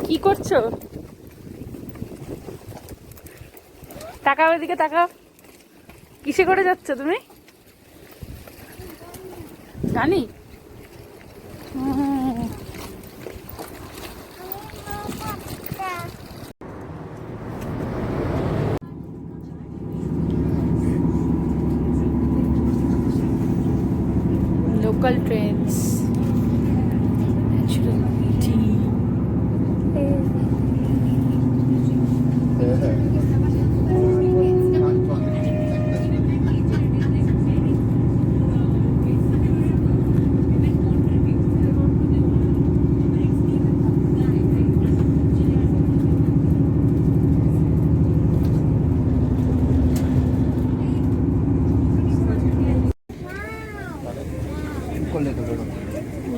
কি করছো? তাকাও এদিকে, তাকাও। কিসে করে যাচ্ছ তুমি? জানি। Local trains, natural beauty.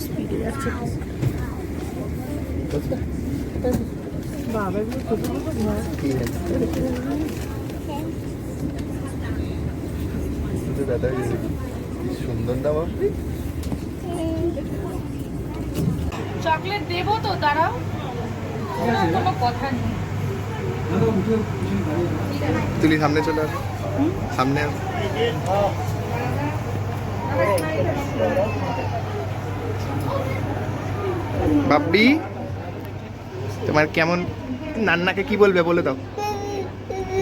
স্পিডে যাচ্ছে বাবা, সুন্দর না বাপি? চকলেট দেবো তো, দাঁড়াও। কোনো কথা নেই। তুলি সামনে চলে আসো, সামনে আসো। বাপ্পি, তোমার কেমন? নান্নাকে কি বলবে বলে দাও।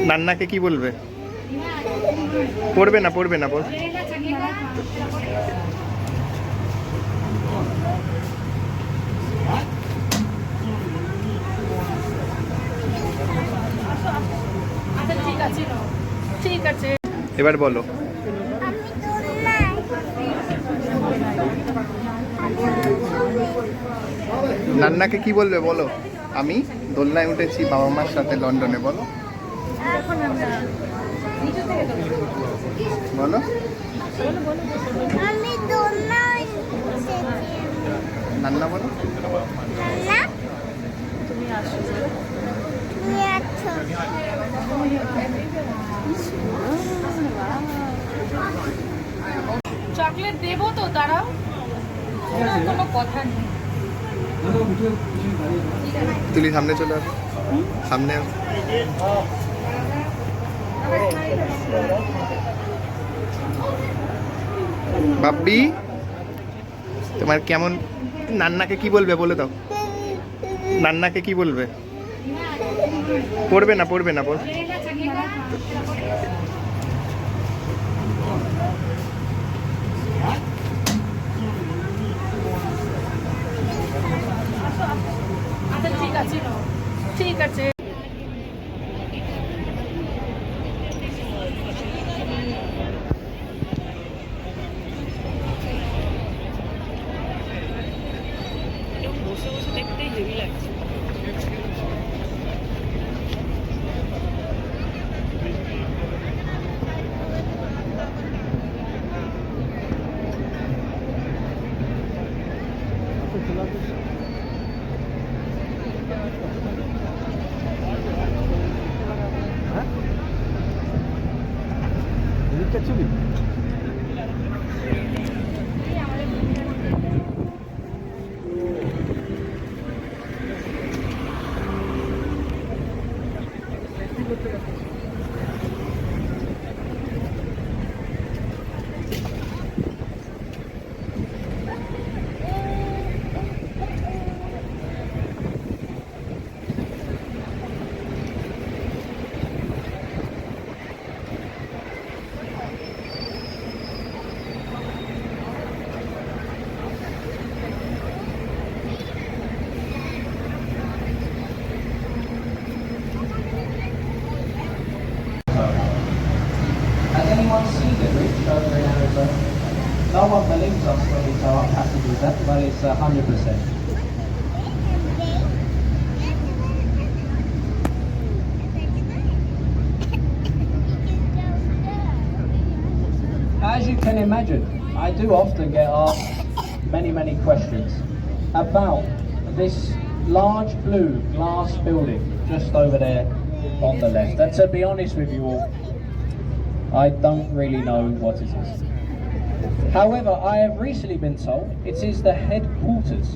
নান্নাকে কি বলবে? পড়বে না, পড়বে না, বল। ঠিক আছে, ঠিক আছে। এবার বলো। নান্নাকে কি বলবে বলো? আমি দোলনায় উঠেছি বাবা মার সাথে লন্ডনে, বলো। বলো। আমি দোলনায় উঠেছি। নান্না বলো। নান্না, তুমি আসো। তুমি আছো। চকলেট দেবো তো, দাঁড়াও। কোনো কথা নেই। তুলি সামনে চলে আসো, সামনে আসো। বাপ্পি, তোমার কেমন? নান্নাকে কি বলবে বলে দাও। নান্নাকে কি বলবে? পড়বে না, পড়বে না, বল। আচ্ছা, ঠিক আছে, ঠিক আছে। বসে বসে দেখতেই হেভি লাগছে। Has anyone seen the bridge over in Arizona? No one believes us when we tell our passengers that, but it's 100%. As you can imagine, I do often get asked many questions about this large blue glass building just over there on the left. And to be honest with you all, I don't really know what it is. However, I have recently been told it is the headquarters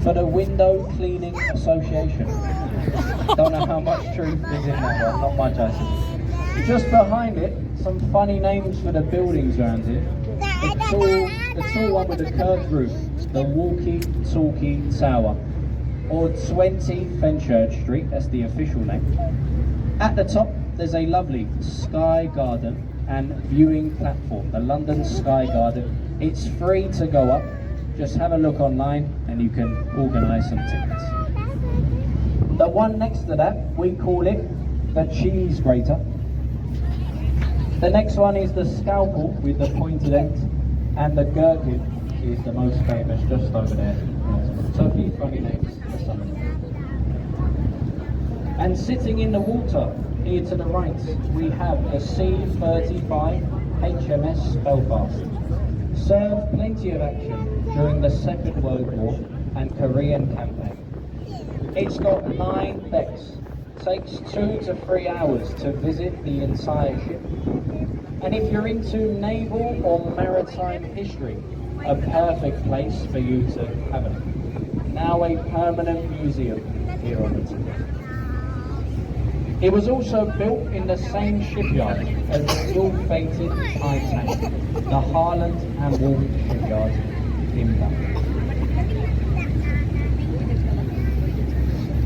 for the Window Cleaning Association. Don't know how much truth is in that one, not much actually. Just behind it, some funny names for the buildings around here. The tall one with the curved roof, the Walkie-Talkie Tower, or 20 Fenchurch Street, that's the official name. At the top, there's a lovely Sky Garden and viewing platform, the London Sky Garden. It's free to go up. Just have a look online and you can organise some tickets. The one next to that, we call it the Cheese Grater. The next one is the Scalpel with the pointed end, and the Gherkin is the most famous, just over there. So a few funny names for some of them. And sitting in the water, here to the right, we have the C-35 HMS Belfast. Served plenty of action during the Second World War and Korean campaign. It's got 9 decks. Takes 2 to 3 hours to visit the entire ship. And if you're into naval or maritime history, a perfect place for you to have it. Now a permanent museum here on the tip. It was also built in the same shipyard as the ill-fated Titanic, the Harland and Wolff shipyard in London.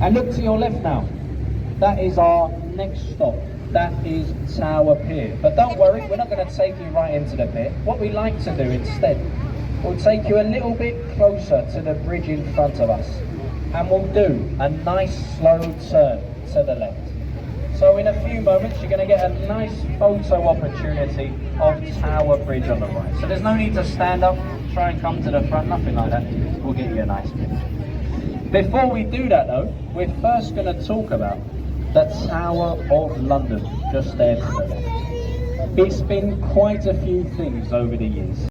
And look to your left now. That is our next stop. That is Tower Pier. But don't worry, we're not going to take you right into the pier. What we like to do instead, we'll take you a little bit closer to the bridge in front of us. And we'll do a nice slow turn to the left. So in a few moments, you're going to get a nice photo opportunity of Tower Bridge on the right. So there's no need to stand up, try and come to the front, nothing like that. We'll get you a nice picture. Before we do that though, we're first going to talk about the Tower of London, just there to the left. It's been quite a few things over the years.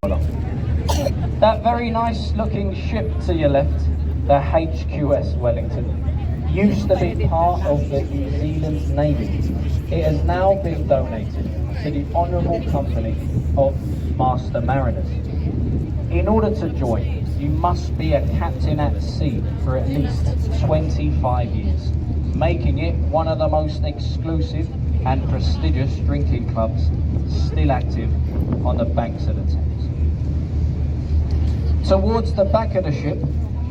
That very nice looking ship to your left, the HQS Wellington, used to be part of the New Zealand Navy. It has now been donated to the Honourable Company of Master Mariners. In order to join, you must be a captain at sea for at least 25 years, making it one of the most exclusive and prestigious drinking clubs still active on the banks of the Thames. Towards the back of the ship,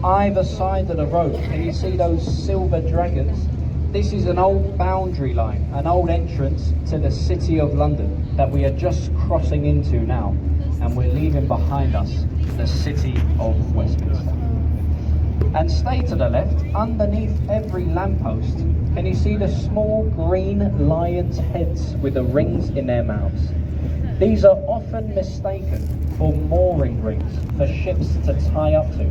either side of the road, can you see those silver dragons? This is an old boundary line, an old entrance to the City of London that we are just crossing into now, and we're leaving behind us the City of Westminster. And stay to the left, underneath every lamppost, can you see the small green lions' heads with the rings in their mouths? These are often mistaken for mooring rings for ships to tie up to.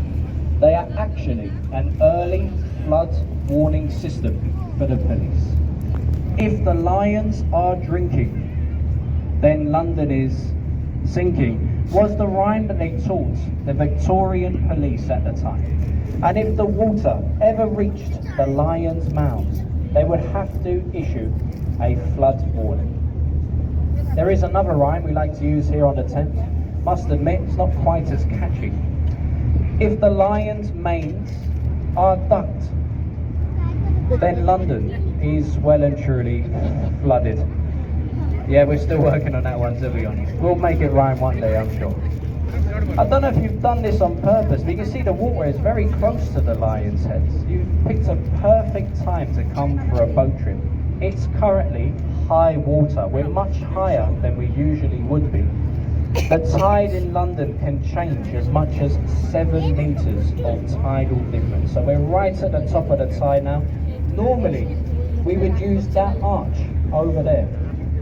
They are actually an early flood warning system for the police. If the lions are drinking, then London is sinking, was the rhyme that they taught the Victorian police at the time. And if the water ever reached the lions' mouths, they would have to issue a flood warning. There is another rhyme we like to use here on the Thames. Must admit, it's not quite as catchy. If the lions' manes are ducked, then London is well and truly flooded. Yeah, we're still working on that one, to be honest. We'll make it rhyme one day, I'm sure. I don't know if you've done this on purpose, but you can see the water is very close to the lions' heads. You've picked a perfect time to come for a boat trip. It's currently high water. We're much higher than we usually would be. The tide in London can change as much as 7 meters of tidal difference. So we're right at the top of the tide now. Normally, we would use that arch over there.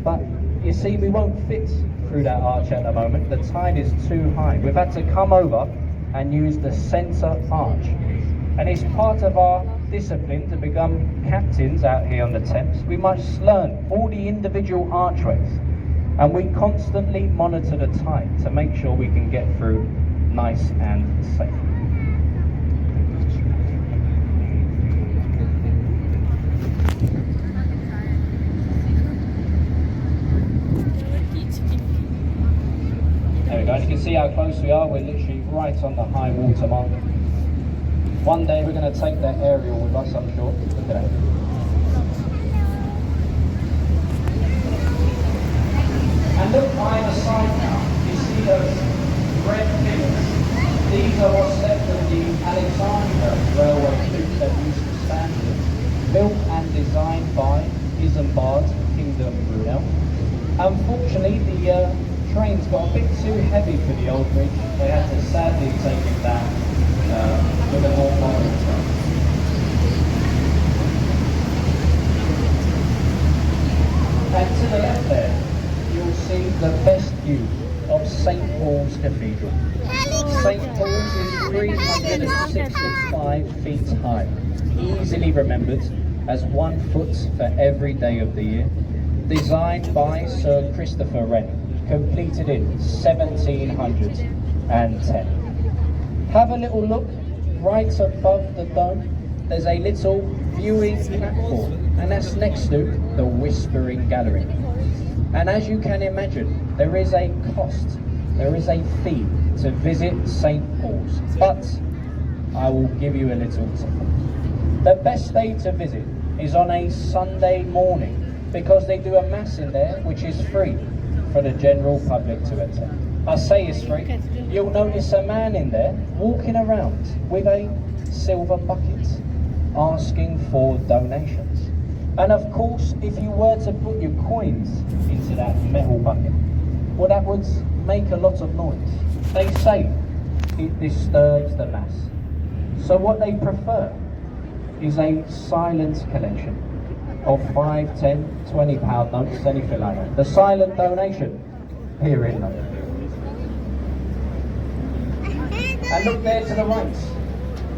But you see, we won't fit through that arch at the moment. The tide is too high. We've had to come over and use the centre arch. And it's part of our discipline to become captains out here on the Thames. We must learn all the individual archways. And we constantly monitor the tide to make sure we can get through nice and safe. There we go, and you can see how close we are. We're literally right on the high water mark. One day we're going to take that aerial with us, I'm sure. Look at that. And look either side now, you see those red pillars. These are what's left of the Alexandria railway loop that used to stand here, built and designed by Isambard Kingdom Brunel. Unfortunately, the trains got a bit too heavy for the old bridge. They had to sadly take it down with a more modern train. And to the left there, you'll see the best view of St. Paul's Cathedral. St. Paul's is 365 feet high, easily remembered as 1 foot for every day of the year. Designed by Sir Christopher Wren, completed in 1710. Have a little look right above the dome. There's a little viewing platform, and that's next to the Whispering Gallery. And as you can imagine, there is a cost, there is a fee to visit St. Paul's, but I will give you a little tip. The best day to visit is on a Sunday morning, because they do a mass in there which is free for the general public to attend. I say it's free. You'll notice a man in there walking around with a silver bucket asking for donations. And of course, if you were to put your coins into that metal bucket, well, that would make a lot of noise. They say it disturbs the mass. So what they prefer is a silent collection of 5, 10, 20 pound notes, anything like that. The silent donation here in London. And look there to the right,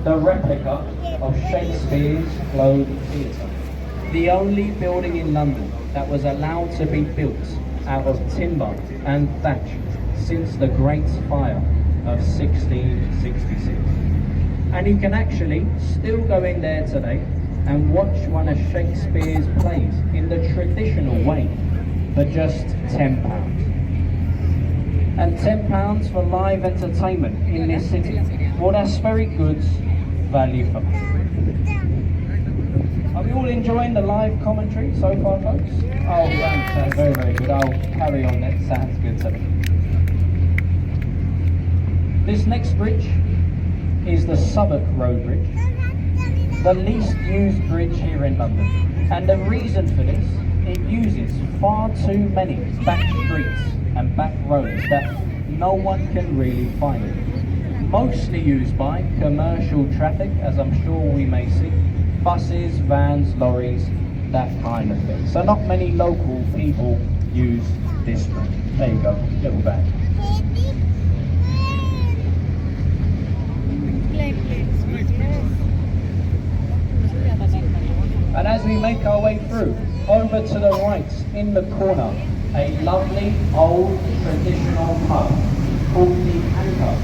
the replica of Shakespeare's Globe Theatre. The only building in London that was allowed to be built out of timber and thatch since the Great Fire of 1666. And you can actually still go in there today and watch one of Shakespeare's plays in the traditional way for just £10. And £10 for live entertainment in this city, well, that's very good value for money. Are we all enjoying the live commentary so far, folks? Oh, sounds very, very good. I'll carry on, that sounds good to me. This next bridge is the Southwark Road Bridge, the least used bridge here in London. And the reason for this, it uses far too many back streets and back roads that no one can really find. Mostly used by commercial traffic, as I'm sure we may see, buses, vans, lorries, that kind of thing. So not many local people use this bridge. There you go, little bag. And as we make our way through, over to the right, in the corner, a lovely old traditional pub called the Anchor.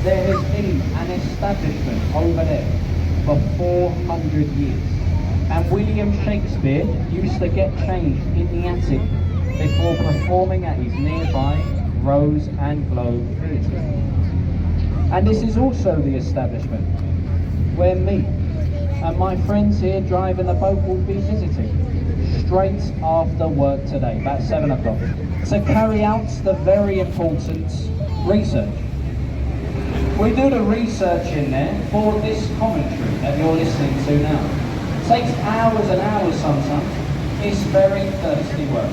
There has been an establishment over there for 400 years. And William Shakespeare used to get changed in the attic before performing at his nearby Rose and Globe Theatre. And this is also the establishment where me and my friends here driving the boat will be visiting straight after work today, about 7 o'clock, to carry out the very important research. We do the research in there for this commentary that you're listening to now. It takes hours and hours sometimes. It's very thirsty work.